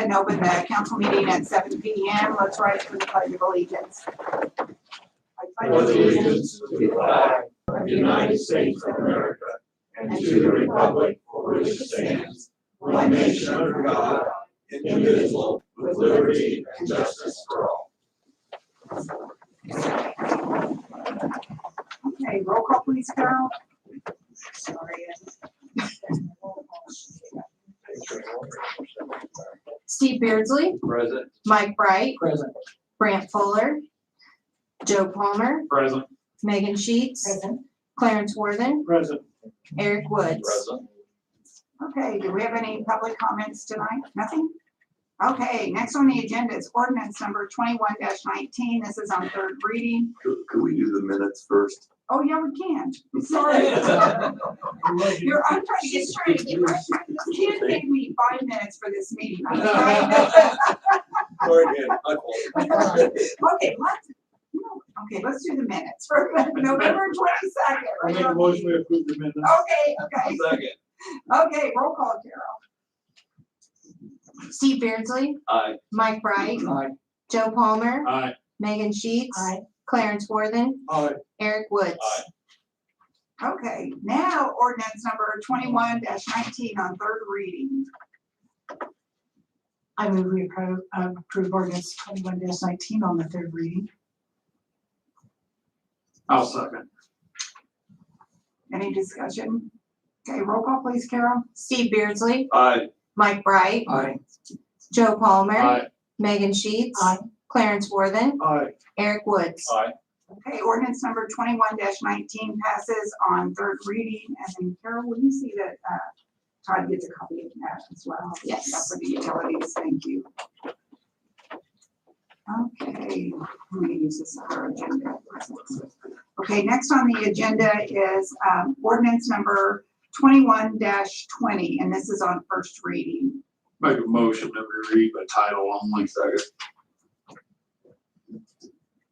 and open the council meeting at 7 p.m. Let's rise for the Pledge of Allegiance. I pledge allegiance to the flag of the United States of America and to the republic for which it stands, one nation under God, indivisible, with liberty and justice for all. Okay, roll call please, Carol. Sorry. Steve Beardsley, Present. Mike Bright, Present. Brant Fuller, Joe Palmer, Present. Megan Sheets, Present. Clarence Worthen, Present. Eric Woods. Present. Okay, do we have any public comments tonight? Nothing? Okay, next on the agenda is ordinance number 21-19. This is on third reading. Could we do the minutes first? Oh, yeah, we can. Sorry. I'm trying to get right. This kid gave me 5 minutes for this meeting. I'm trying to- Sorry again. I apologize. Okay, let's do the minutes for November 22nd. I make a motion to approve the minutes. Okay. Second. Okay, roll call, Carol. Steve Beardsley, Aye. Mike Bright, Aye. Joe Palmer, Aye. Megan Sheets, Aye. Clarence Worthen, Aye. Eric Woods. Aye. Okay, now ordinance number 21-19 on third reading. I move we approve ordinance 21-19 on the third reading. I'll second. Any discussion? Okay, roll call please, Carol. Steve Beardsley, Aye. Mike Bright, Aye. Joe Palmer, Aye. Megan Sheets, Aye. Clarence Worthen, Aye. Eric Woods. Aye. Okay, ordinance number 21-19 passes on third reading. And then Carol, will you see that Todd gets a copy of that as well? Yes. Yeah, for the utilities, thank you. Okay, I'm gonna use this as our agenda. Okay, next on the agenda is ordinance number 21-20, and this is on first reading. Make a motion that we read by title only. Second.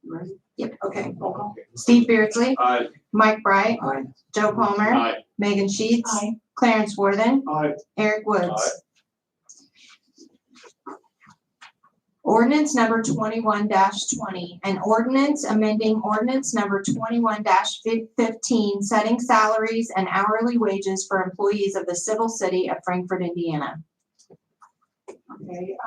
Ready? Yep. Okay, roll call. Steve Beardsley, Aye. Mike Bright, Aye. Joe Palmer, Aye. Megan Sheets, Aye. Clarence Worthen, Aye. Eric Woods. Aye. Ordinance number 21-20, an ordinance amending ordinance number 21-15, setting salaries and hourly wages for employees of the civil city of Frankfort, Indiana. Okay,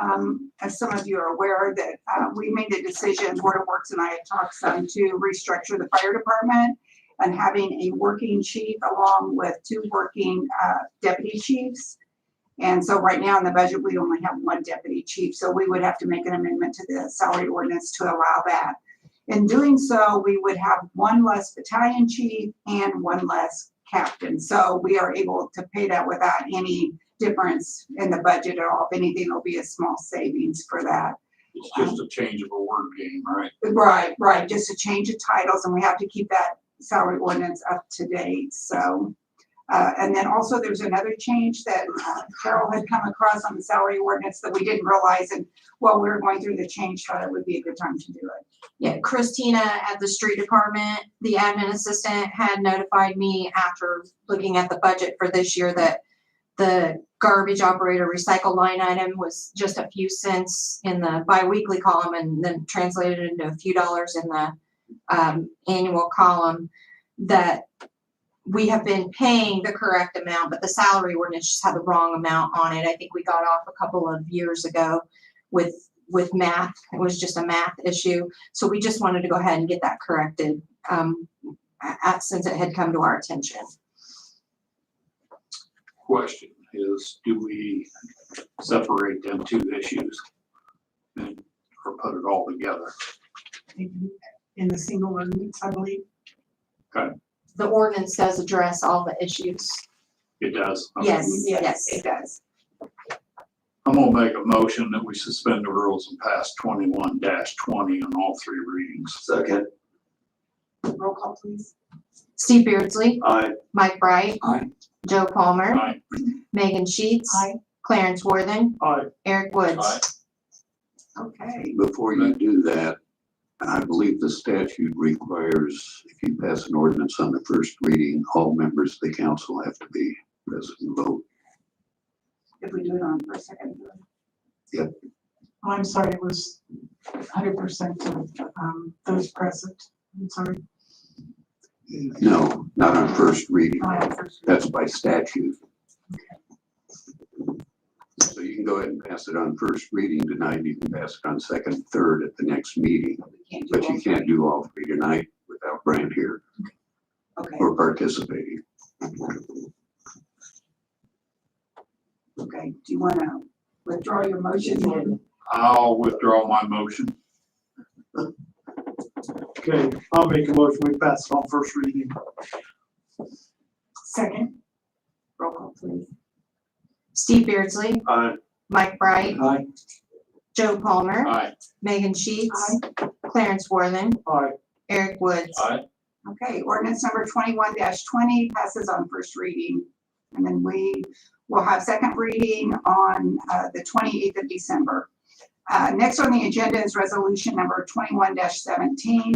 as some of you are aware that we made the decision, Board of Works and I had talked some to restructure the fire department and having a working chief along with 2 working deputy chiefs. And so right now in the budget, we only have 1 deputy chief, so we would have to make an amendment to the salary ordinance to allow that. In doing so, we would have 1 less battalion chief and 1 less captain. So we are able to pay that without any difference in the budget at all. If anything, it'll be a small savings for that. It's just a change of a word game, right? Right, just a change of titles, and we have to keep that salary ordinance up to date, so. And then also there's another change that Carol had come across on the salary ordinance that we didn't realize, and while we were going through the change, thought it would be a good time to do it. Yeah, Christina at the street department, the admin assistant, had notified me after looking at the budget for this year that the garbage operator recycle line item was just a few cents in the biweekly column and then translated into a few dollars in the annual column, that we have been paying the correct amount, but the salary ordinance just had the wrong amount on it. I think we got off a couple of years ago with math. It was just a math issue. So we just wanted to go ahead and get that corrected since it had come to our attention. Question is, do we separate them 2 issues and or put it all together? In the single ordinance, I believe. The ordinance does address all the issues. It does. Okay. Yes. It does. I'm gonna make a motion that we suspend the rules and pass 21-20 on all 3 readings. Second. Roll call, please. Steve Beardsley, Aye. Mike Bright, Aye. Joe Palmer, Aye. Megan Sheets, Aye. Clarence Worthen, Aye. Eric Woods. Aye. Okay, Before you do that, I believe the statute requires, if you pass an ordinance on the first reading, all members of the council have to be present and vote. if we do it on first, second, third. Yep. Oh, I'm sorry, it was 100% of those present. I'm sorry. No, not on first reading. That's by statute. So you can go ahead and pass it on first reading tonight. You can pass it on second, third at the next meeting. But you can't do all three tonight without Brand here Okay, or participating. okay. Do you want to withdraw your motion? I'll withdraw my motion. Okay, I'll make a motion, we pass it on first reading. Second. Roll call, please. Steve Beardsley, Aye. Mike Bright, Aye. Joe Palmer, Aye. Megan Sheets, Clarence Worthen, Aye. Eric Woods. Aye. Okay, ordinance number 21-20 passes on first reading. And then we will have second reading on the 28th of December. Next on the agenda is resolution number 21-17,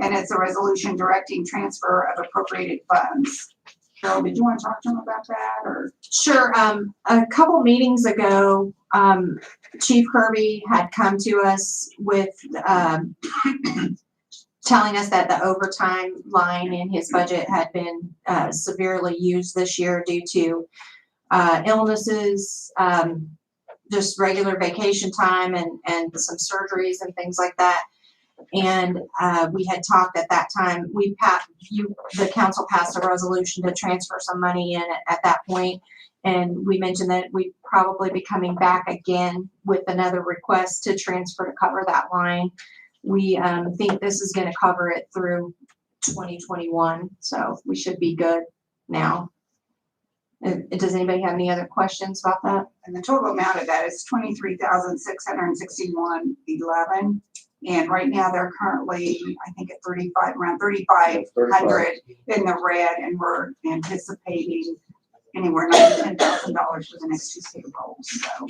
and it's a resolution directing transfer of appropriated funds. Carol, did you want to talk to him about that, or? Sure. A couple meetings ago, Chief Kirby had come to us with, telling us that the overtime line in his budget had been, severely used this year due to, illnesses, just regular vacation time and some surgeries and things like that. And we had talked at that time, the council passed a resolution to transfer some money in at that point. And we mentioned that we'd probably be coming back again with another request to transfer to cover that line. We think this is gonna cover it through 2021, so we should be good now. Does anybody have any other questions about that? And the total amount of that is $23,661.11. And right now they're currently, I think at around 3,500 in the red, and we're anticipating anywhere $9,000 to $10,000 for the next two payrolls. So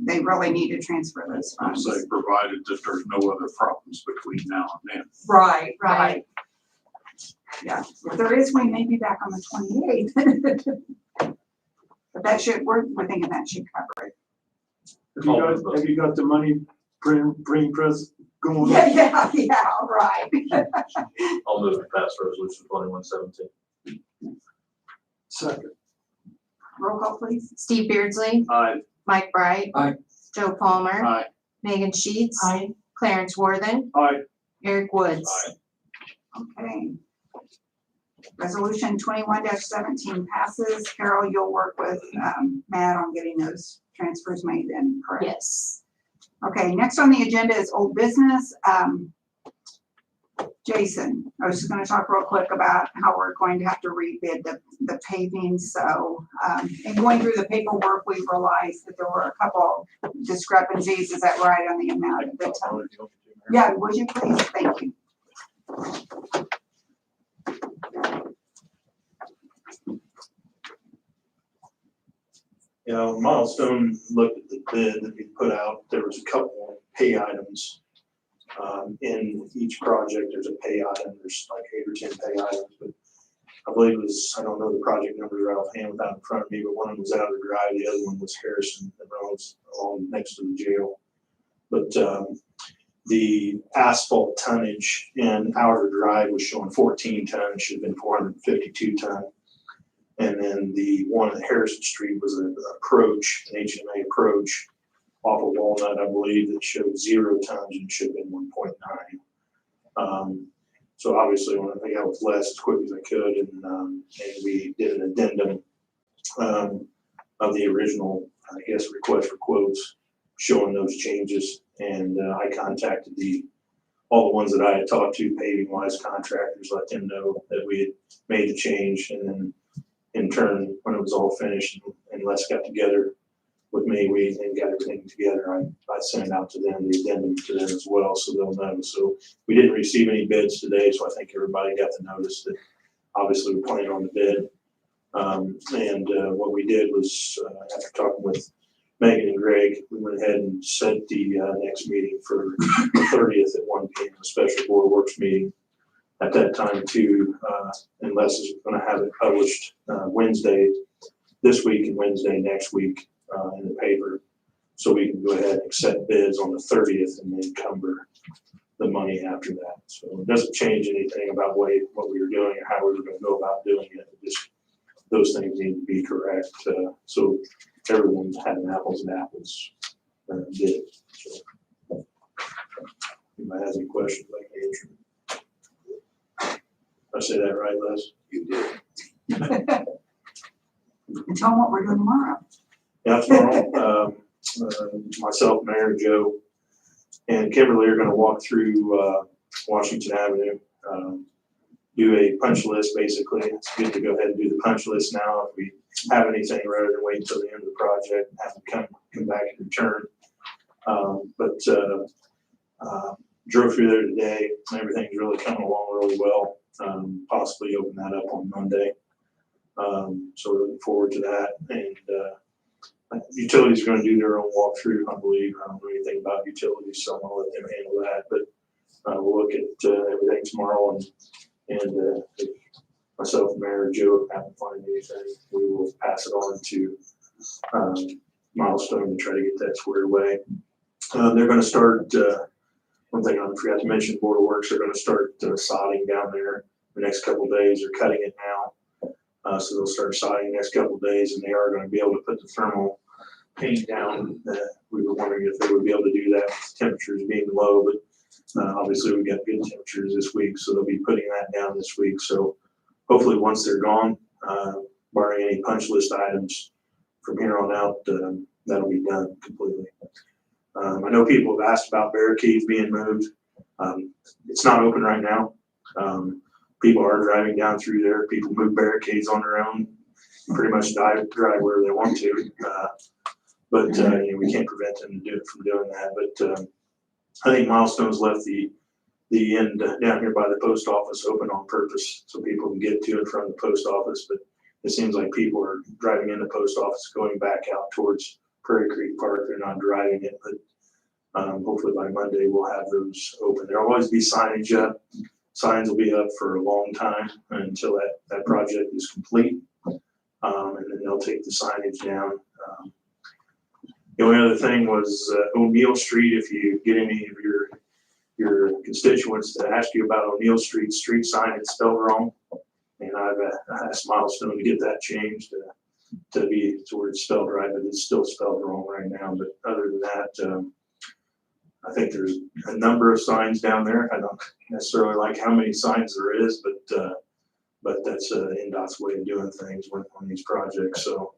they really need to transfer those I funds. say provided that there's no other problems between now and then. Right, Right. right. Yeah, if there is, we may be back on the 28th. But that should, we're thinking that should cover it. Have you got the money, brain press going? Yeah, right. I'll move to pass resolution 2117. Second. Roll call, please. Steve Beardsley, Aye. Mike Bright. Aye. Joe Palmer. Aye. Megan Sheets. Aye. Clarence Worthen. Aye. Eric Woods. Aye. Okay. Resolution 21-17 passes. Carol, you'll work with Matt on getting those transfers made then, correct? Yes. Okay, next on the agenda is old business. Jason, I was just gonna talk real quick about how we're going to have to rebid the paving. So, in going through the paperwork, we realized that there were a couple discrepancies. Is that right, on the amount of the time? Yeah, would you please? Thank you. You know, Milestone looked at the bid that we put out. There was a couple of pay items. In each project, there's a pay item. There's like 8 or 10 pay items, but I believe it was, I don't know the project numbers right offhand without in front of me, but one of them was out of the drive. The other one was Harrison that runs along next to the jail. But the asphalt tonnage in Outer Drive was showing 14 ton. It should have been 452 ton. And then the one at Harrison Street was an approach, an HMA approach off of Walnut, I believe, that showed 0 tons and should have been 1.9. So obviously, I want to get out with less as quick as I could, and we did an addendum of the original, I guess, request for quotes showing those changes. And I contacted all the ones that I had talked to, paving wise contractors, let them know that we had made the change, and then in turn, when it was all finished and Les got together with me, we then got everything together. I sent it out to them, the addendum to them as well, so they'll know. So we didn't receive any bids today, so I think everybody got the notice that obviously we're planning on the bid. What we did was, after talking with Megan and Greg, we went ahead and set the next meeting for the 30th at 1 p.m., a special board of works meeting. At that time too, and Les is going to have it published Wednesday this week and Wednesday next week in the paper. so we can go ahead and accept bids on the 30th and then encumber the money after that. So it doesn't change anything about what we were doing or how we were going to go about doing it. Just those things need to be correct. So everyone's had an apples and apples bid. So, anybody has any questions, I can answer. I say that right, Les? You did. And tell them what we're doing tomorrow. Yeah, tomorrow, myself, Mayor, Joe, and Kimberly are gonna walk through, Washington Avenue, do a punch list, basically. It's good to go ahead and do the punch list now if we have anything, rather than wait until the end of the project and have them come back and return. Drove through there today, and everything's really coming along really well. Possibly open that up on Monday. So we're looking forward to that. And utilities are going to do their own walkthrough, I believe. I don't know anything about utilities, so I'm going to let them handle that. But we'll look at everything tomorrow, and if myself and Mayor Joe haven't found anything, we will pass it on to Milestone to try to get that squared away. They're going to start. One thing I forgot to mention, Board of Works are going to start sodding down there the next couple of days. They're cutting it now. So they'll start sodding the next couple of days, and they are going to be able to put the thermal paint down. We were wondering if they would be able to do that with temperatures being low, but obviously we got good temperatures this week, so they'll be putting that down this week. So hopefully once they're gone, barring any punch list items from here on out, that'll be done completely. I know people have asked about barricades being moved. It's not open right now. People are driving down through there. People move barricades on their own, pretty much drive wherever they want to. But we can't prevent them from doing that. But I think Milestone's left the end down here by the post office open on purpose so people can get to and from the post office. But it seems like people are driving in the post office, going back out towards Prairie Creek Park. They're not driving it, but hopefully by Monday we'll have those open. There'll always be signage up. Signs will be up for a long time until that project is complete. And then they'll take the signage down. The only other thing was O'Neill Street. If you get any of your constituents to ask you about O'Neill street sign, it's spelled wrong. And I've asked Milestone to get that changed to where it's spelled right, but it's still spelled wrong right now. But other than that, I think there's a number of signs down there. I don't necessarily like how many signs there is, but that's NDOT's way of doing things on these projects. So,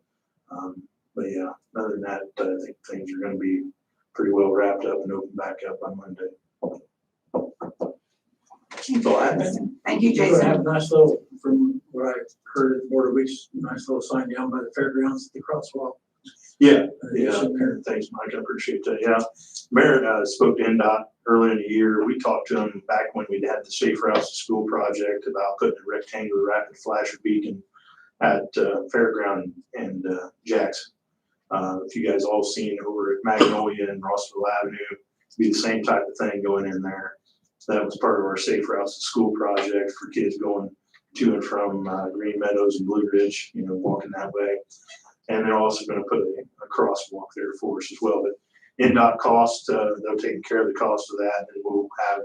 but yeah, other than that, I think things are going to be pretty well wrapped up and open back up on Monday. That's all I have. Thank you, You're gonna have Jason. a nice little, from what I heard at the Board of Weeks, nice little sign down by the fairgrounds at the crosswalk. Yeah, Addition there. thanks, Mike. I appreciate that. Yeah, Mayor spoke to NDOT earlier in the year. We talked to him back when we had the Safe Routes to School project about putting a rectangular rapid flasher beacon at Fairground and Jackson. If you guys all seen over at Magnolia and Rossville Avenue, be the same type of thing going in there. So that was part of our Safe Routes to School project for kids going to and from Green Meadows and Blue Ridge, walking that way. And they're also going to put a crosswalk there for us as well. But NDOT cost, they'll take care of the cost of that, and we'll have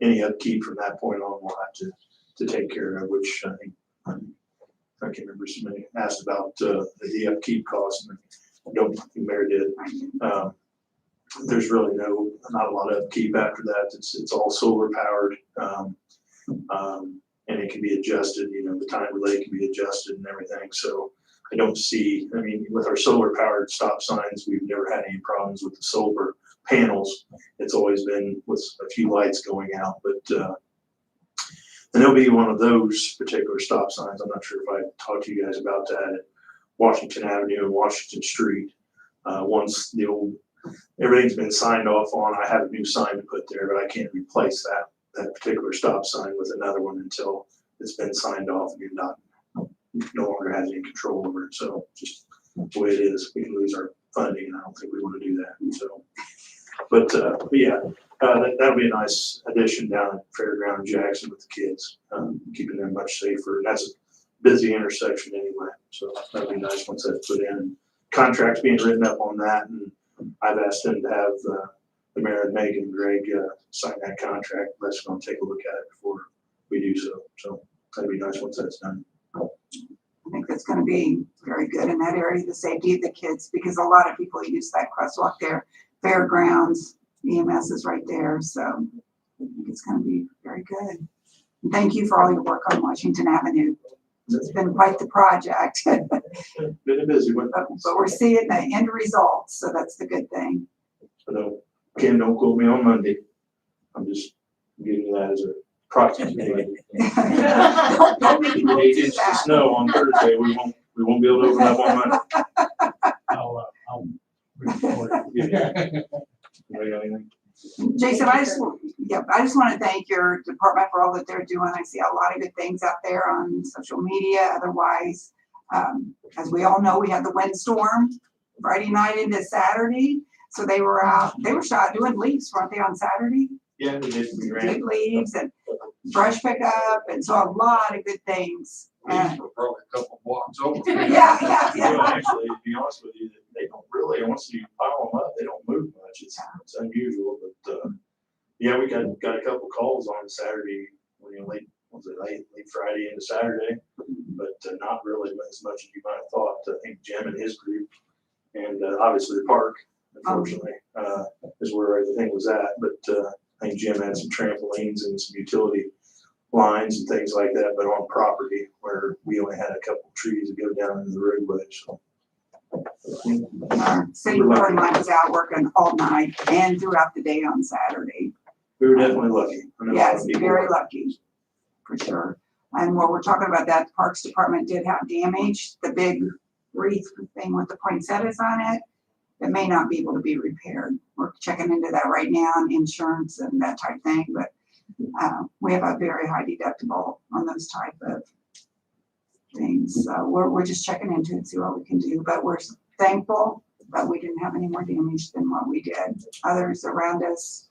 any upkeep from that point on. We'll have to take care of, which I think I can't remember. Somebody asked about the upkeep cost, and I don't think the mayor did. There's really not a lot of upkeep after that. It's all solar powered, and it can be adjusted. The time relay can be adjusted and everything. So I don't see, with our solar powered stop signs, we've never had any problems with the solar panels. It's always been with a few lights going out, but, and there'll be one of those particular stop signs. I'm not sure if I talked to you guys about that at Washington Avenue and Washington Street. Once everything's been signed off on, I have a new sign to put there, but I can't replace that particular stop sign with another one until it's been signed off and you're no longer has any control over it. So just the way it is, we can lose our funding, and I don't think we want to do that. So, but yeah, that'll be a nice addition down at Fairground Jackson with the kids, keeping them much safer. And that's a busy intersection anyway, so that'll be nice once that's put in. Contracts being written up on that, and I've asked them to have the mayor and Megan and Greg sign that contract. Let's go and take a look at it before we do so. So that'd be nice once that's done. I think that's gonna be very good in that area, the safety of the kids, because a lot of people use that crosswalk there. Fairgrounds, EMS is right there, so I think it's gonna be very good. And thank you for all your work on Washington Avenue. It's been quite the project, but Been a busy one. we're seeing the end results, so that's the good thing. So Ken, don't quote me on Monday. I'm just giving you that as a proxy. Don't make me 8 do inches of that. snow on Thursday, we won't be able to open up on Monday. I'll report it. Anybody got anything? Jason, I just want to thank your department for all that they're doing. I see a lot of good things out there on social media. Otherwise, as we all know, we had the windstorm Friday night into Saturday. So they were shot doing leaves, weren't they, on Saturday? Yeah, we did. We ran. Did leaves and brush pickup, and so a lot of good things. Probably a couple blocks over. Yeah. Well, actually, to be honest with you, they don't really, once you pile them up, they don't move much. It's unusual, but, yeah, we got a couple calls on Saturday, late Friday into Saturday, but not really as much as you might have thought. I think Jim and his group, and obviously the park, unfortunately, is where everything was at, but, I think Jim had some trampolines and some utility lines and things like that, but on property where we only had a couple of trees that go down into the roadway, so. Our city board line was out working all night and throughout the day on Saturday. We were definitely lucky. I know a lot Yes, of people very were. lucky, for sure. And while we're talking about that, the Parks Department did have damage, the big wreath thing with the poinsettias on it. It may not be able to be repaired. We're checking into that right now, and insurance and that type thing, but we have a very high deductible on those type of things. So we're just checking into it and see what we can do, but we're thankful that we didn't have any more damage than what we did. Others around us,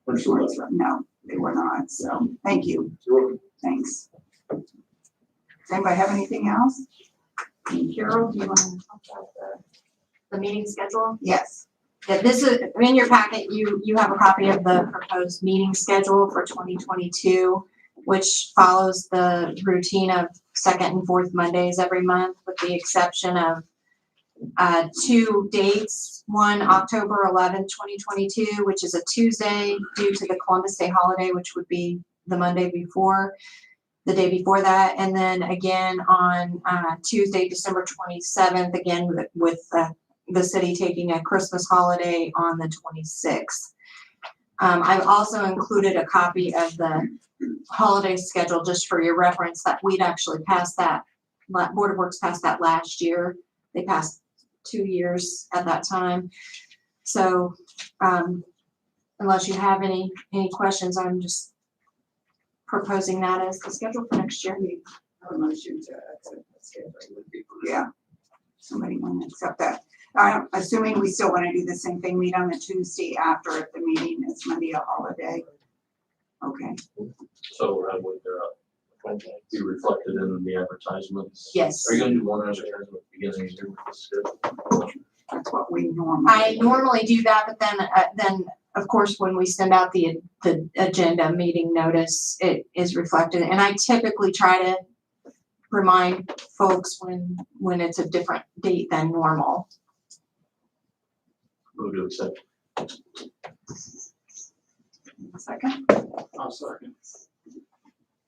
We're so lucky. no, they were not. So thank you. You're welcome. Thanks. Does anybody have anything else? And Carol, do you want to talk about The meeting schedule. Yes. Yeah, this is, in your packet, you have a copy of the proposed meeting schedule for 2022, which follows the routine of second and fourth Mondays every month, with the exception of two dates. One, October 11th, 2022, which is a Tuesday due to the Columbus Day holiday, which would be the Monday before, the day before that. And then again on Tuesday, December 27th, again with the city taking a Christmas holiday on the 26th. I've also included a copy of the holiday schedule just for your reference, that we'd actually passed that, Board of Works passed that last year. They passed 2 years at that time. So unless you have any questions, I'm just proposing that as the schedule for next year. A motion to accept the schedule would be, yeah. Somebody want to accept that? Assuming we still want to do the same thing, meet on the Tuesday after if the meeting is Monday a holiday. Okay. So that would be reflected in the advertisements? Yes. Are you gonna do one advertisement at the beginning of the year with the schedule? That's what we normally. I normally do that, but then of course, when we send out the agenda meeting notice, it is reflected. And I typically try to remind folks when it's a different date than normal. Move to accept. Second. I'll second.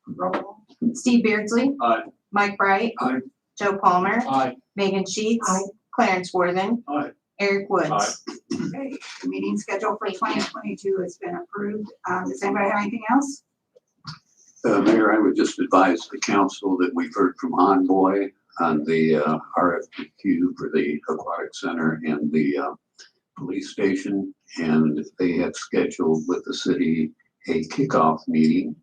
Roll call. Steve Beardsley. Aye. Mike Bright. Aye. Joe Palmer. Aye. Megan Sheets. Aye. Clarence Worthing. Aye. Eric Woods. Aye. Okay, the meeting schedule for 2022 has been approved. Does anybody have anything else? Mayor, I would just advise the council that we've heard from Envoy on the RFQ for the aquatic center and the police station, and they have scheduled with the city a kickoff meeting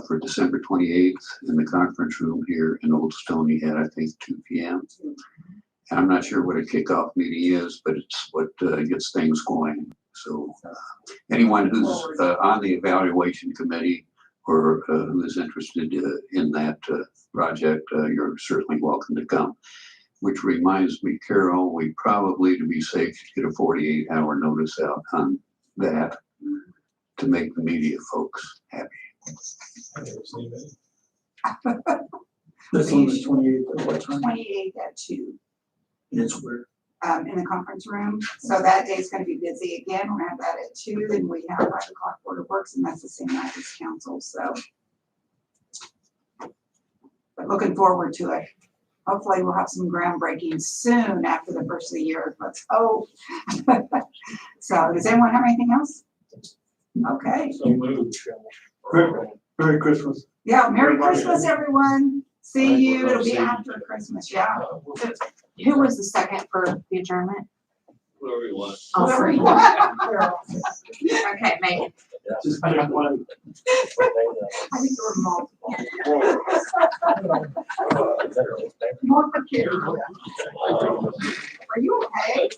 for December 28th in the conference room here in Old Stony at, I think, 2 p.m. And I'm not sure what a kickoff meeting is, but it's what gets things going. So anyone who's on the evaluation committee or who is interested in that project, you're certainly welcome to come. which reminds me, Carol, we probably, to be safe, should get a 48-hour notice out on that to make the media folks happy. That's on the 28th, what time? 28th at 2, It's where. in the conference room. So that day's gonna be busy again. We're gonna have that at 2, then we have 5 o'clock Board of Works, and that's the same night as council, so. But looking forward to it. Hopefully we'll have some groundbreaking soon after the first of the year. Let's hope. So does anyone have anything else? Okay. So moved. Merry Christmas. Yeah, Merry Christmas, everyone. See you. It'll be after Christmas, yeah. Who was the second for the adjournment? Whoever you want. Whoever you want. Okay, Megan. Just pick one. I think there were multiple. More for Carol. Are you okay?